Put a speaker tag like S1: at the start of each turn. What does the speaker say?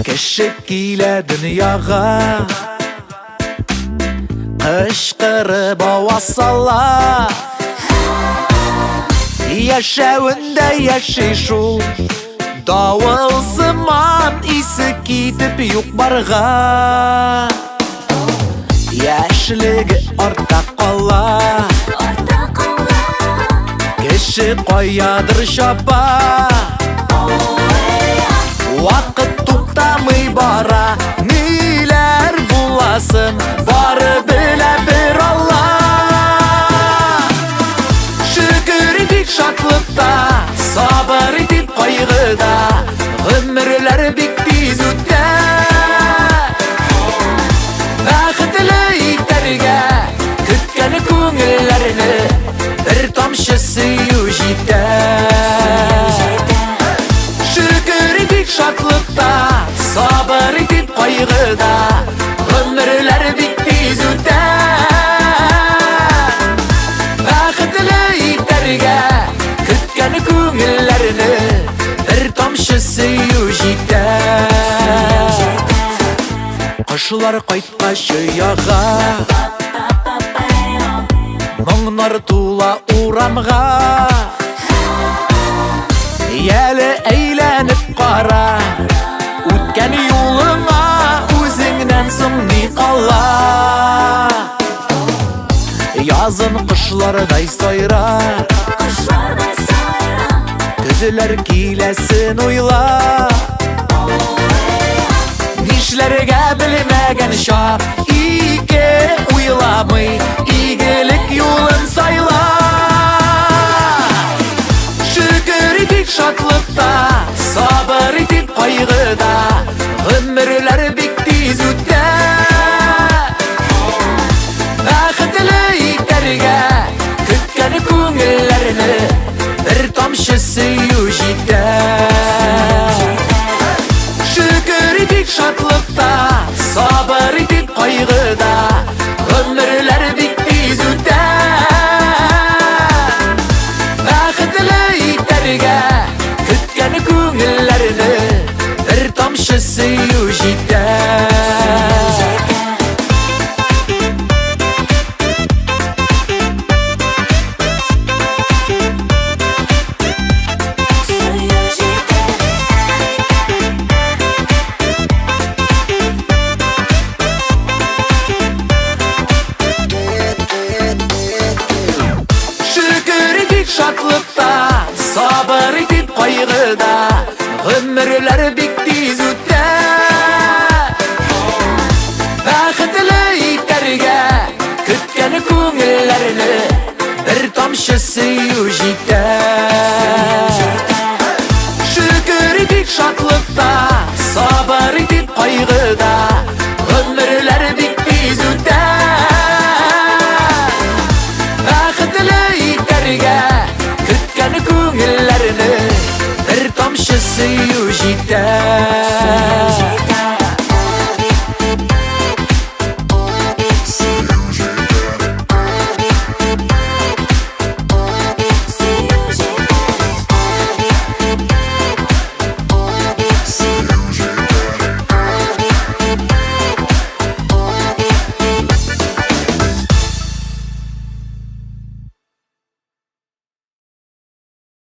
S1: Кеше килә дөньяга, кычкырып аваз сала. Яшәвендә яши шул, давыл сыман исе китеп юк барга. Яшьлеге артта кала, кеше каядыр чаба. Вакыт туктамый бара, ниләр буласын, бары белә бер Алла. Шөкер итик шатлыкта, сабыр итик кайгыда, гомерләр бик тиз үтә. Бәхетле итәргә көткән күңелләрне бер тамчы сөю җитә. Шатлыкта, сабыр итеп кайгыда, гомерләр бик тиз үтә. Бәхетле итәргә көткән күңелләрне бер тамчы сөю җитә. Кошлар кайткач ояга, моңнар тула урамга. Яле әйләнеп кара, үткән юлыңа үзеңнән соң ни кала. Язын кышлардай сайра, көзләр киләсен уйла. Нишләргә белмәгән чак, ике уйламый, игелек юлын сайла. Шатлыкта, сабыр итеп кайгыда, гомерләр бик тиз үтә. Бәхетле итәргә көткән күңелләрне бер тамчы сөю җитә. Шөкер итик шатлыкта, сабыр итеп кайгыда, гомерләр бик тиз үтә. Бәхетле итәргә күңелләрне бер тамчы сөю җитә. Шөкер итик шатлыкта, сабыр итеп кайгыда, гомерләр бик тиз үтә. Бәхетле итәргә көткән күңелләрне бер тамчы сөю җитә. Шөкер итик шатлыкта, сабыр итеп кайгыда, гомерләр бик тиз үтә. Бәхетле итәргә көткән күңелләрне бер тамчы сөю җитә.